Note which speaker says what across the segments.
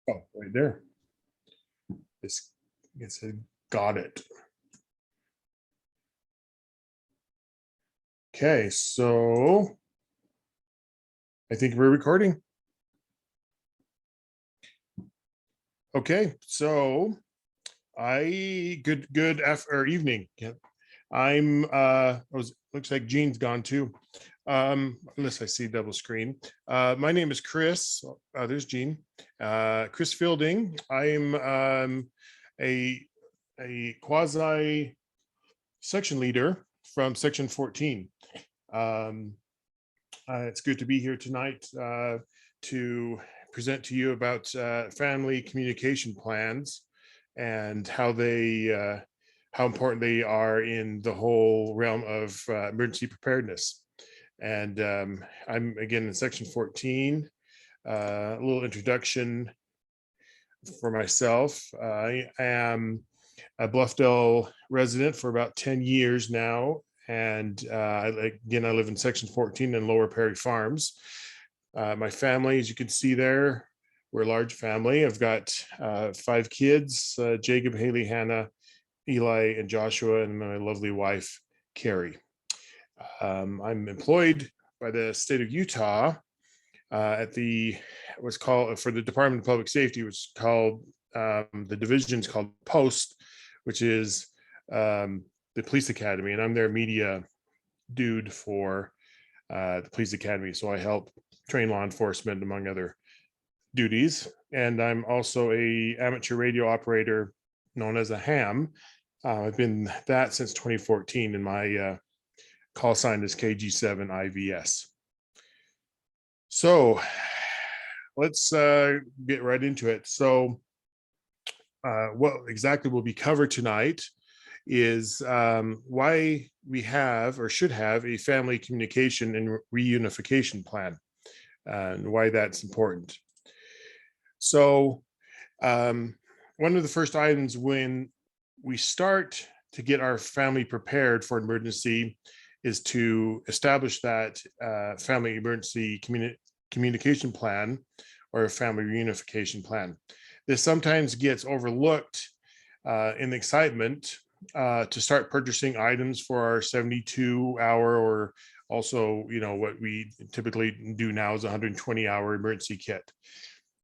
Speaker 1: Oh, right there. This gets it. Got it. Okay, so I think we're recording. Okay, so good after evening. Yeah. Looks like Jean's gone too. Unless I see double screen. My name is Chris. There's Jean. Chris Fielding. I'm a quasi section leader from section 14. It's good to be here tonight to present to you about family communication plans and how important they are in the whole realm of emergency preparedness. And I'm again in section 14. A little introduction for myself. I am a Bluffdale resident for about 10 years now. And again, I live in section 14 in Lower Prairie Farms. My family, as you can see there, we're a large family. I've got 5 kids, Jacob, Haley, Hannah, Eli, and Joshua, and my lovely wife, Carrie. I'm employed by the state of Utah at what's called, for the Department of Public Safety, which is called, the division's called Post, which is the police academy, and I'm their media dude for the police academy. So I help train law enforcement among other duties. And I'm also a amateur radio operator known as a ham. I've been that since 2014, and my call sign is KG7 IVS. So let's get right into it. So what exactly will be covered tonight is why we have or should have a family communication and reunification plan, and why that's important. So one of the first items when we start to get our family prepared for an emergency is to establish that family emergency communication plan or a family reunification plan. This sometimes gets overlooked in the excitement to start purchasing items for our 72-hour, or also, what we typically do now is 120-hour emergency kit.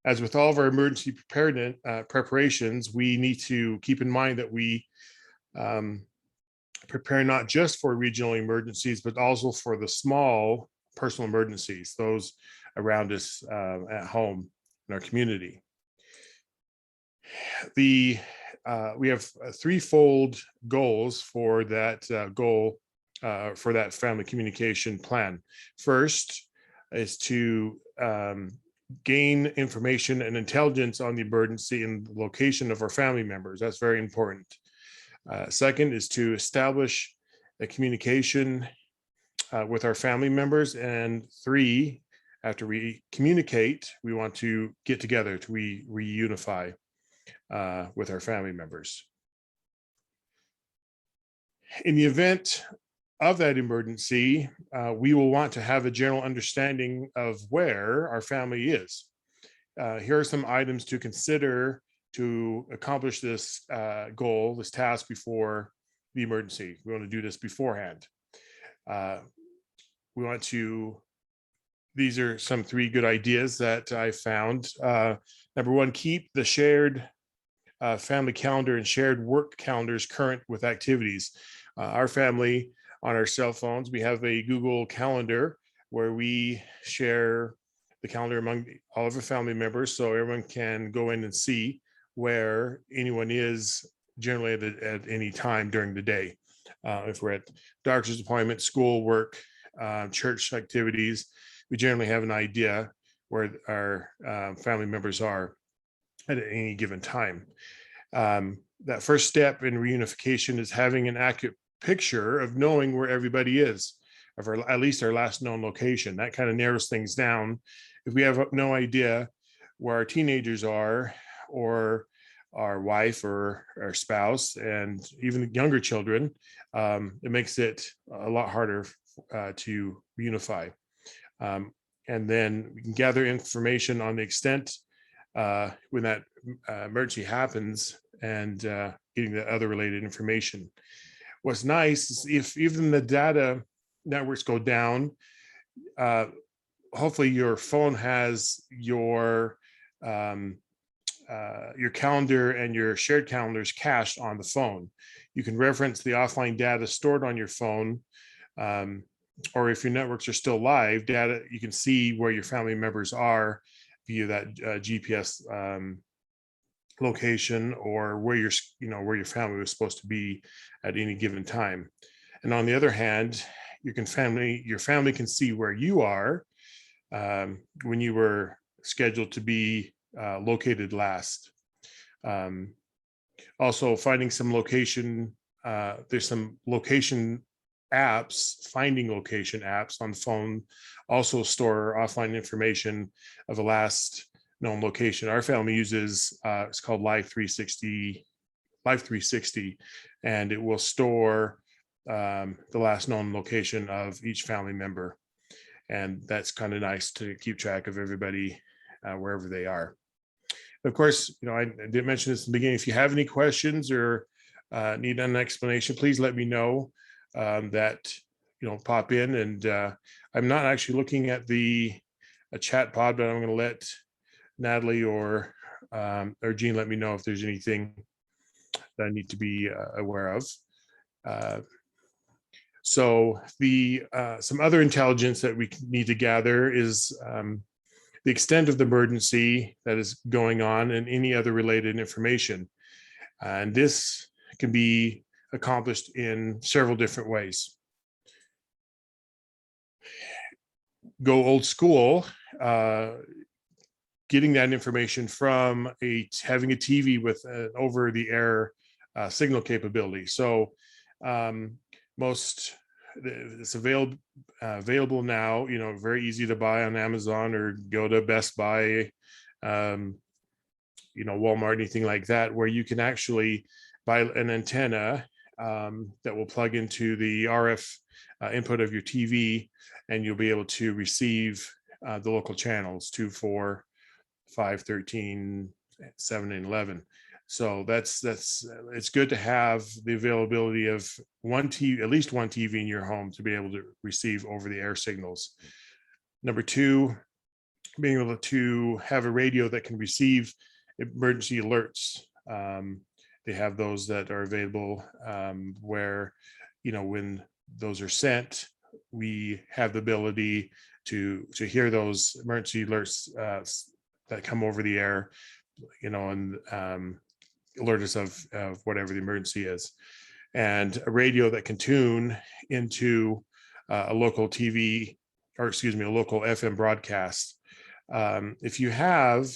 Speaker 1: As with all of our emergency preparedness preparations, we need to keep in mind that we prepare not just for regional emergencies, but also for the small personal emergencies, those around us at home in our community. We have threefold goals for that for that family communication plan. First is to gain information and intelligence on the emergency and the location of our family members. That's very important. Second is to establish a communication with our family members. And 3, after we communicate, we want to get together to reunify with our family members. In the event of that emergency, we will want to have a general understanding of where our family is. Here are some items to consider to accomplish this goal, this task before the emergency. We want to do this beforehand. These are some 3 good ideas that I found. Number 1, keep the shared family calendar and shared work calendars current with activities. Our family, on our cell phones, we have a Google Calendar where we share the calendar among all of our family members, so everyone can go in and see where anyone is generally at any time during the day. If we're at doctor's appointment, school, work, church activities, we generally have an idea where our family members are at any given time. That first step in reunification is having an accurate picture of knowing where everybody is, of at least our last known location. That kind of narrows things down. If we have no idea where our teenagers are, or our wife or our spouse, and even younger children, it makes it a lot harder to reunify. And then we can gather information on the extent when that emergency happens, and getting the other related information. What's nice is if even the data networks go down, hopefully your phone has your calendar and your shared calendars cached on the phone. You can reference the offline data stored on your phone, or if your networks are still live, data, you can see where your family members are via that GPS location, or where your family was supposed to be at any given time. And on the other hand, your family can see where you are when you were scheduled to be located last. Also, finding some location, there's some location apps, finding location apps on the phone, also store offline information of the last known location. Our family uses, it's called Live 360, and it will store the last known location of each family member. And that's kind of nice to keep track of everybody wherever they are. Of course, I did mention this in the beginning. If you have any questions or need an explanation, please let me know. That pop in. And I'm not actually looking at the chat pod, but I'm going to let Natalie or Jean let me know if there's anything that I need to be aware of. So the some other intelligence that we need to gather is the extent of the emergency that is going on and any other related information. And this can be accomplished in several different ways. Go old school, getting that information from having a TV with an over-the-air signal capability. So it's available now, very easy to buy on Amazon or go to Best Buy, Walmart, anything like that, where you can actually buy an antenna that will plug into the RF input of your TV, and you'll be able to receive the local channels 2, 4, 5, 13, 7, and 11. So it's good to have the availability of at least one TV in your home to be able to receive over-the-air signals. Number 2, being able to have a radio that can receive emergency alerts. They have those that are available where, when those are sent, we have the ability to hear those emergency alerts that come over the air, and alert us of whatever the emergency is. And a radio that can tune into a local TV, or excuse me, a local FM broadcast. If you have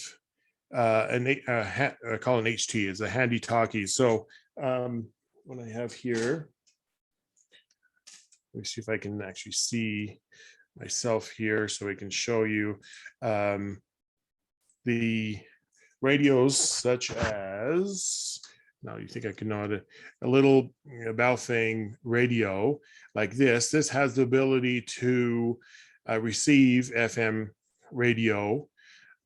Speaker 1: I call an HT, is a handy talkie. So what I have here, let me see if I can actually see myself here so I can show you the radios, such as, now you think I can know a little Baofeng radio like this. This has the ability to receive FM radio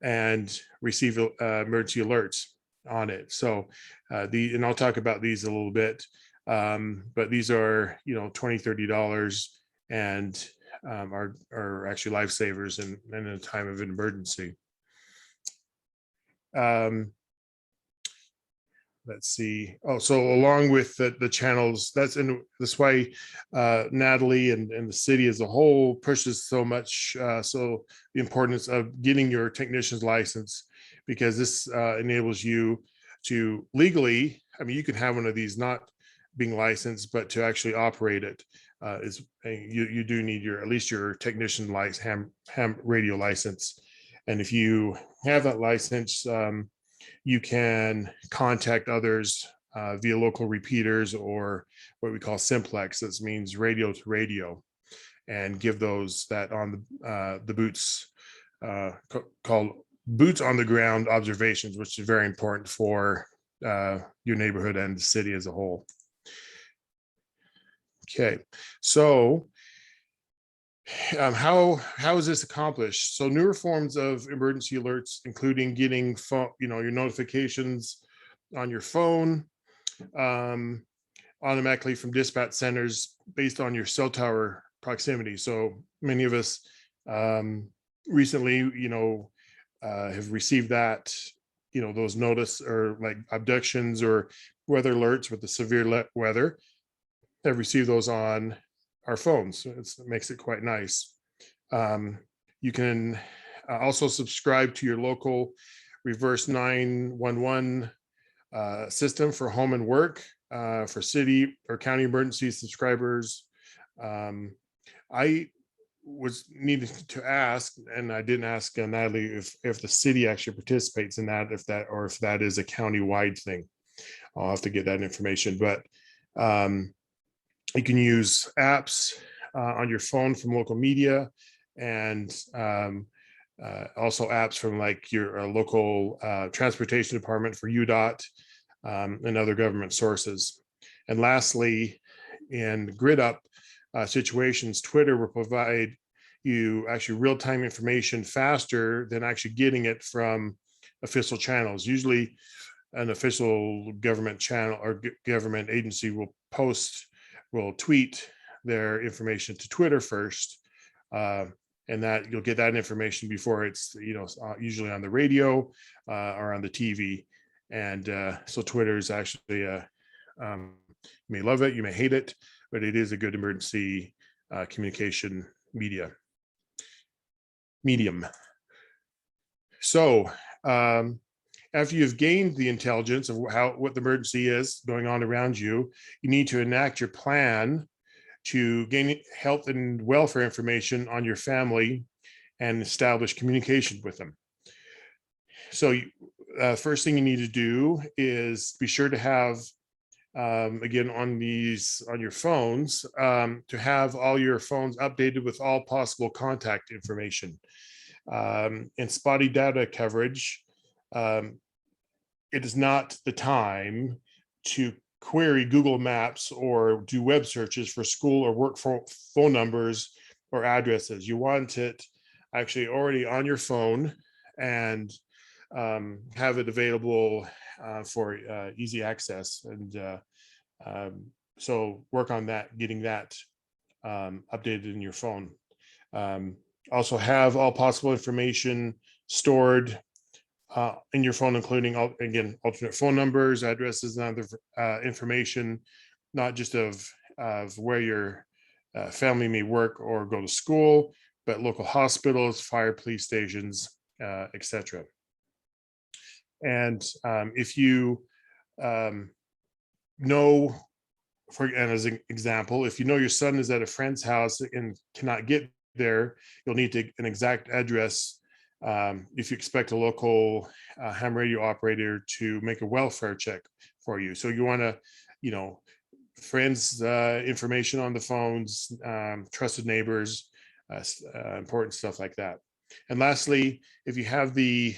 Speaker 1: and receive emergency alerts on it. So and I'll talk about these a little bit, but these are $20, $30 and are actually lifesavers in a time of an emergency. Let's see. Oh, so along with the channels, that's why Natalie and the city as a whole pushes so much. So the importance of getting your technician's license, because this enables you to legally, you can have one of these not being licensed, but to actually operate it you do need at least your technician license, ham radio license. And if you have that license, you can contact others via local repeaters, or what we call simplex. This means radio to radio, and give those that on the boots, called boots on the ground observations, which is very important for your neighborhood and the city as a whole. Okay, so How is this accomplished? So newer forms of emergency alerts, including getting phone, your notifications on your phone, um, automatically from dispatch centers based on your cell tower proximity. So many of us um, recently, have received that, those notice or like abductions or weather alerts with the severe weather, have received those on our phones. So it makes it quite nice. You can also subscribe to your local reverse 911 system for home and work, for city or county emergency subscribers. Um, I was needed to ask, and I didn't ask Natalie if the city actually participates in that, if that is a county-wide thing. I'll have to get that information, but um, you can use apps on your phone from local media, and also apps from like your local transportation department for UDOT, and other government sources. And lastly, in grid up situations, Twitter will provide you actually real-time information faster than actually getting it from official channels. Usually an official government channel or government agency will tweet their information to Twitter first, and that you'll get that information before it's usually on the radio or on the TV. And so Twitter is actually you may love it, you may hate it, but it is a good emergency communication medium. So after you've gained the intelligence of what the emergency is going on around you, you need to enact your plan to gain health and welfare information on your family and establish communication with them. So first thing you need to do is be sure to have, again, on your phones, to have all your phones updated with all possible contact information. And spotty data coverage, it is not the time to query Google Maps or do web searches for school or work phone numbers or addresses. You want it actually already on your phone and have it available for easy access. And so work on that, getting that updated in your phone. Also have all possible information stored in your phone, including, again, alternate phone numbers, addresses, and other information, not just of where your family may work or go to school, but local hospitals, fire, police stations, etc. And if you know, and as an example, if you know your son is at a friend's house and cannot get there, you'll need an exact address. If you expect a local ham radio operator to make a welfare check for you. So you want to, friends, information on the phones, trusted neighbors, important stuff like that. And lastly, if you have the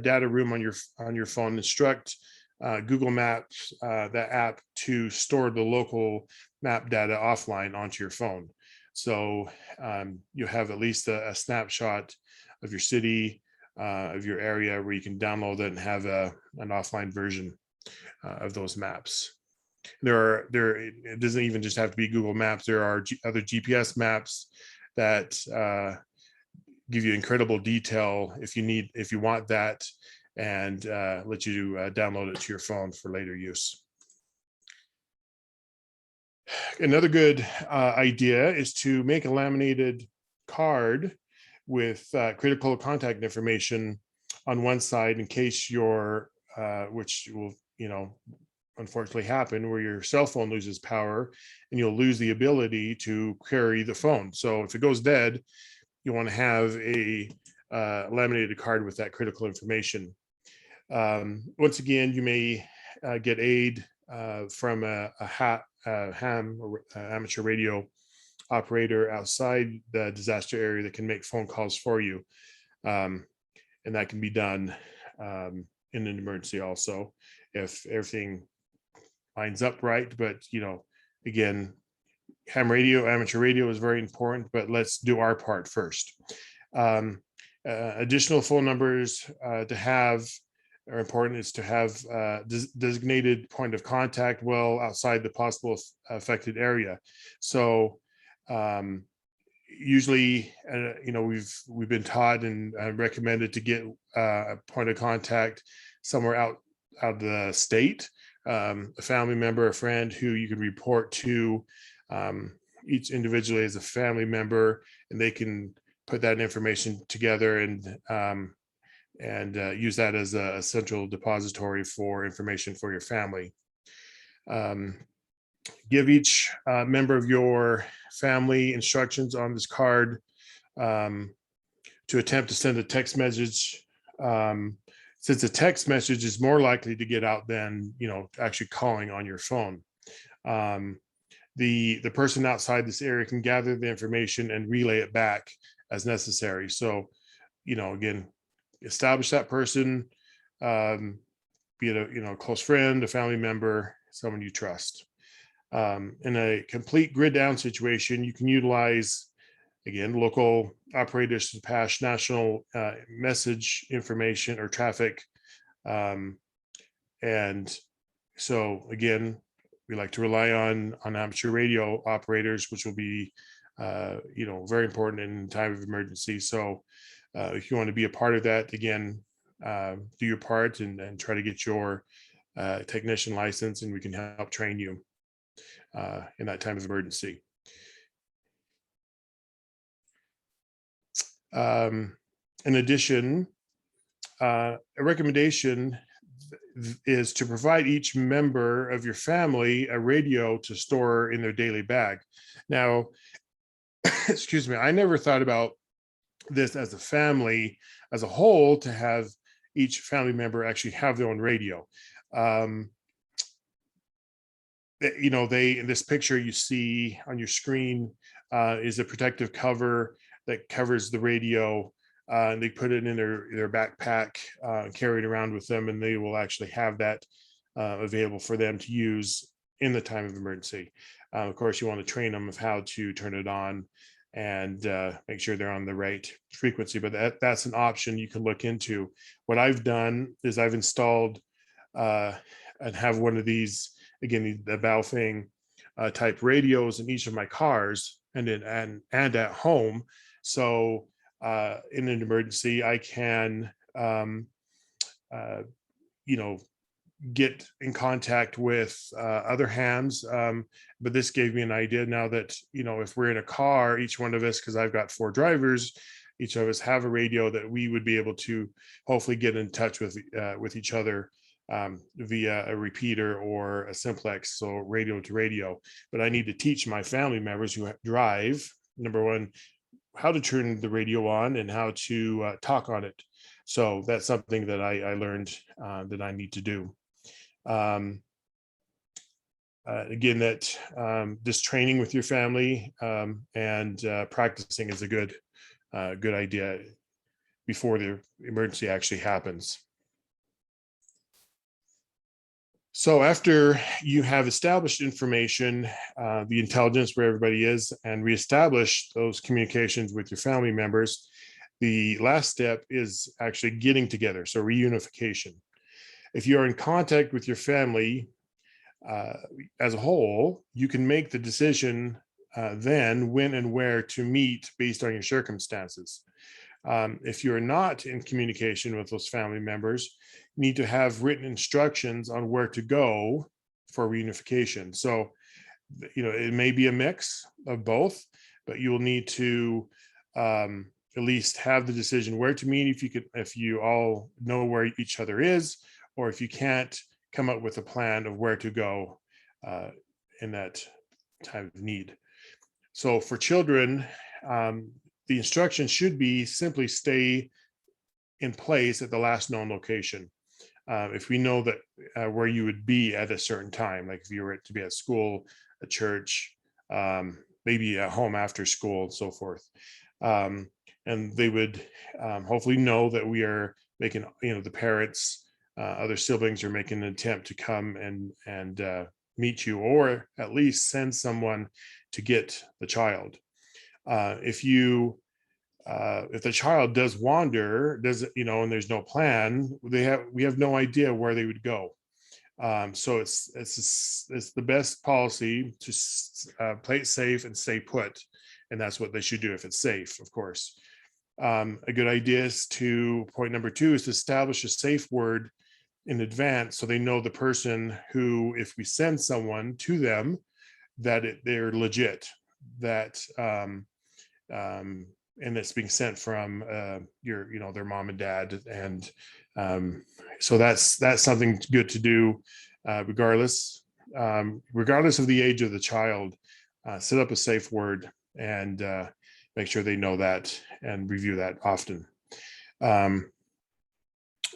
Speaker 1: data room on your phone, instruct Google Maps, that app, to store the local map data offline onto your phone. So you have at least a snapshot of your city, of your area, where you can download it and have an offline version of those maps. It doesn't even just have to be Google Maps. There are other GPS maps that give you incredible detail if you want that, and let you download it to your phone for later use. Another good idea is to make a laminated card with critical contact information on one side in case which will, unfortunately happen, where your cell phone loses power and you'll lose the ability to carry the phone. So if it goes dead, you want to have a laminated card with that critical information. Once again, you may get aid from a ham or amateur radio operator outside the disaster area that can make phone calls for you. And that can be done in an emergency also, if everything lines up right. But, again, ham radio, amateur radio is very important, but let's do our part first. Additional phone numbers to have are important is to have designated point of contact well outside the possible affected area. So usually, we've been taught and recommended to get a point of contact somewhere out of the state, a family member, a friend who you can report to each individually as a family member, and they can put that information together and use that as a central depository for information for your family. Give each member of your family instructions on this card to attempt to send a text message. Since a text message is more likely to get out than actually calling on your phone. The person outside this area can gather the information and relay it back as necessary. So, again, establish that person, be it a close friend, a family member, someone you trust. In a complete grid down situation, you can utilize, again, local operators to pass national message information or traffic. And so, again, we like to rely on amateur radio operators, which will be, very important in time of emergency. So if you want to be a part of that, again, do your part and try to get your technician license, and we can help train you in that time of emergency. In addition, a recommendation is to provide each member of your family a radio to store in their daily bag. Now, excuse me, I never thought about this as a family as a whole, to have each family member actually have their own radio. They, in this picture you see on your screen, is a protective cover that covers the radio, and they put it in their backpack, carry it around with them, and they will actually have that available for them to use in the time of emergency. Of course, you want to train them of how to turn it on and make sure they're on the right frequency, but that's an option you can look into. What I've done is I've installed and have one of these, again, the Baofeng type radios in each of my cars and at home. So in an emergency, I can get in contact with other hams. But this gave me an idea now that, if we're in a car, each one of us, because I've got 4 drivers, each of us have a radio that we would be able to hopefully get in touch with each other via a repeater or a simplex, so radio to radio. But I need to teach my family members who drive, number one, how to turn the radio on and how to talk on it. So that's something that I learned that I need to do. Again, that this training with your family and practicing is a good idea before the emergency actually happens. So after you have established information, the intelligence where everybody is, and reestablish those communications with your family members, the last step is actually getting together, so reunification. If you're in contact with your family as a whole, you can make the decision then when and where to meet based on your circumstances. If you're not in communication with those family members, you need to have written instructions on where to go for reunification. So, it may be a mix of both, but you will need to at least have the decision where to meet if you all know where each other is, or if you can't, come up with a plan of where to go in that time of need. So for children, the instructions should be simply stay in place at the last known location. If we know that where you would be at a certain time, like if you were to be at school, a church, maybe at home after school, and so forth. And they would hopefully know that we are making, the parents, other siblings are making an attempt to come and meet you, or at least send someone to get the child. If the child does wander, and there's no plan, we have no idea where they would go. So it's the best policy to play it safe and stay put, and that's what they should do if it's safe, of course. A good idea is point number 2 is to establish a safe word in advance, so they know the person who, if we send someone to them, that they're legit, that and it's being sent from their mom and dad, and so that's something good to do, regardless of the age of the child. Set up a safe word and make sure they know that and review that often.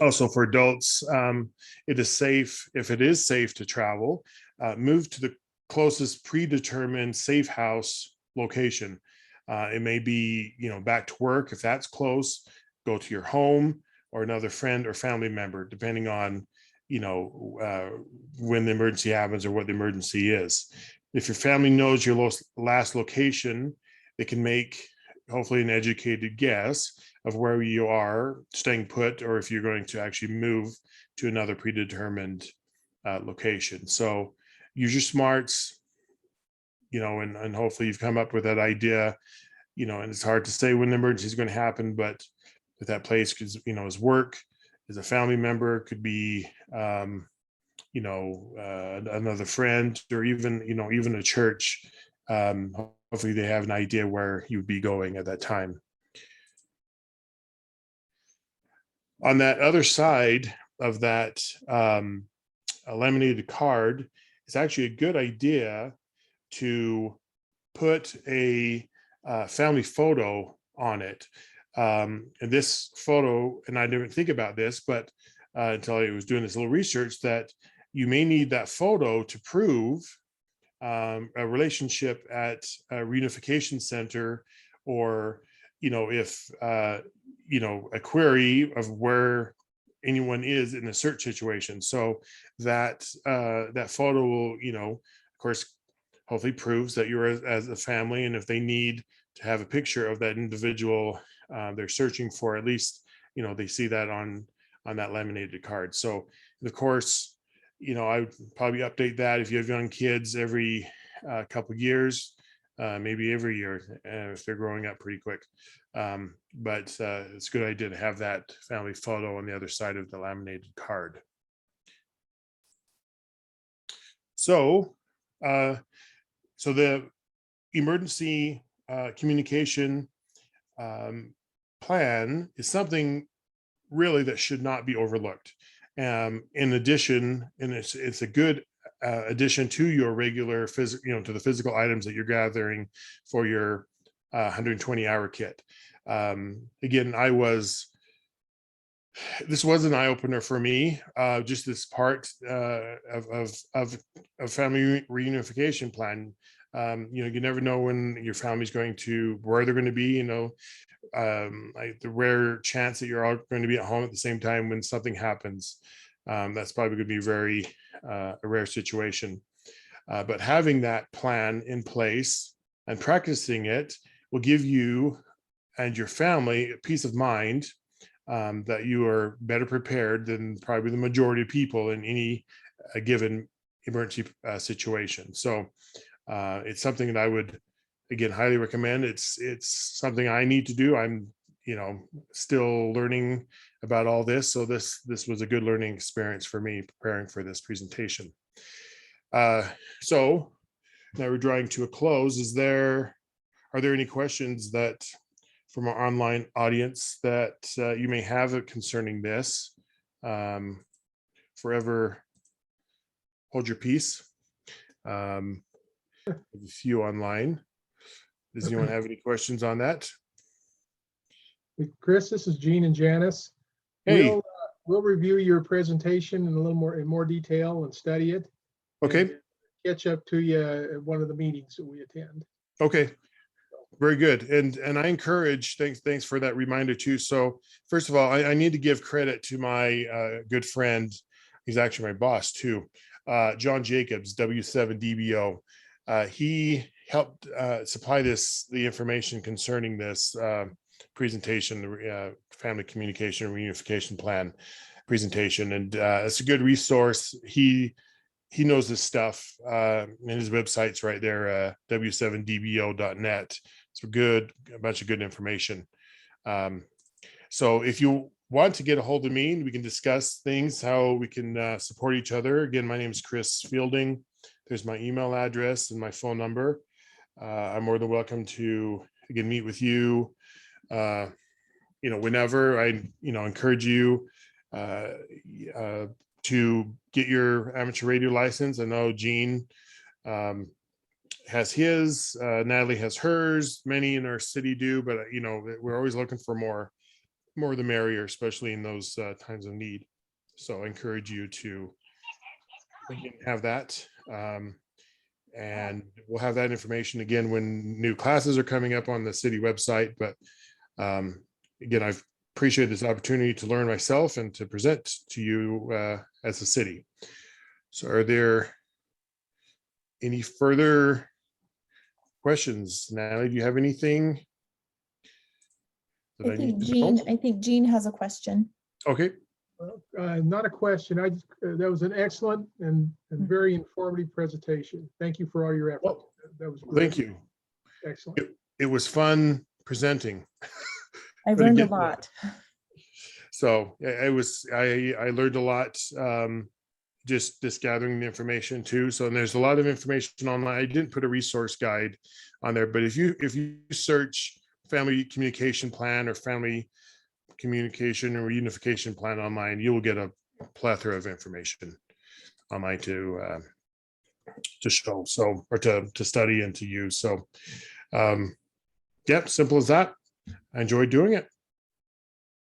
Speaker 1: Also, for adults, it is safe, if it is safe to travel, move to the closest predetermined safe house location. It may be, back to work. If that's close, go to your home or another friend or family member, depending on, when the emergency happens or what the emergency is. If your family knows your last location, they can make hopefully an educated guess of where you are staying put, or if you're going to actually move to another predetermined location. So use your smarts, and hopefully you've come up with that idea, and it's hard to say when the emergency is going to happen, but with that place, because, as work, as a family member, could be, another friend, or even a church. Hopefully they have an idea where you'd be going at that time. On that other side of that a laminated card, it's actually a good idea to put a family photo on it. And this photo, and I didn't think about this, but until I was doing this little research, that you may need that photo to prove a relationship at a reunification center, or if a query of where anyone is in a search situation. So that that photo will, of course, hopefully proves that you're as a family, and if they need to have a picture of that individual they're searching for, at least they see that on that laminated card. So of course, I would probably update that if you have young kids every couple of years, maybe every year if they're growing up pretty quick. But it's a good idea to have that family photo on the other side of the laminated card. So the emergency communication plan is something really that should not be overlooked. In addition, and it's a good addition to your regular to the physical items that you're gathering for your 120-hour kit. Again, this was an eye-opener for me, just this part of family reunification plan. You never know when your family's where they're going to be, like the rare chance that you're all going to be at home at the same time when something happens. That's probably going to be a rare situation. But having that plan in place and practicing it will give you and your family peace of mind, that you are better prepared than probably the majority of people in any given emergency situation. So it's something that I would, again, highly recommend. It's something I need to do. I'm still learning about all this, so this was a good learning experience for me preparing for this presentation. So now we're drawing to a close. Are there any questions that from our online audience that you may have concerning this? Forever hold your peace. A few online. Does anyone have any questions on that?
Speaker 2: Chris, this is Gene and Janice.
Speaker 1: Hey.
Speaker 2: We'll review your presentation in more detail and study it.
Speaker 1: Okay.
Speaker 2: Catch up to you at one of the meetings that we attend.
Speaker 1: Okay. Very good. And I encourage, thanks for that reminder too. So first of all, I need to give credit to my good friend. He's actually my boss too. John Jacobs, W7DBO. He helped supply the information concerning this presentation, the Family Communication Reunification Plan presentation, and it's a good resource. He knows this stuff, and his website's right there, w7dbo.net. It's a bunch of good information. So if you want to get a hold of me, we can discuss things, how we can support each other. Again, my name is Chris Fielding. There's my email address and my phone number. I'm more than welcome to, again, meet with you, whenever. I, encourage you to get your amateur radio license. I know Gene has his, Natalie has hers, many in our city do, but we're always looking for more the merrier, especially in those times of need. So I encourage you to have that. And we'll have that information again when new classes are coming up on the city website. But again, I've appreciated this opportunity to learn myself and to present to you as a city. So are there any further questions? Natalie, do you have anything that
Speaker 3: I think Gene has a question.
Speaker 1: Okay.
Speaker 2: Not a question. That was an excellent and very informative presentation. Thank you for all your effort.
Speaker 1: Well,
Speaker 2: that was great.
Speaker 1: Thank you.
Speaker 2: Excellent.
Speaker 1: It was fun presenting.
Speaker 3: I've learned a lot.
Speaker 1: So I learned a lot, just gathering the information too. So and there's a lot of information online. I didn't put a resource guide on there, but if you search Family Communication Plan or Family Communication or Reunification Plan online, you will get a plethora of information online to show, so, or to study and to use. So yeah, simple as that. I enjoyed doing it.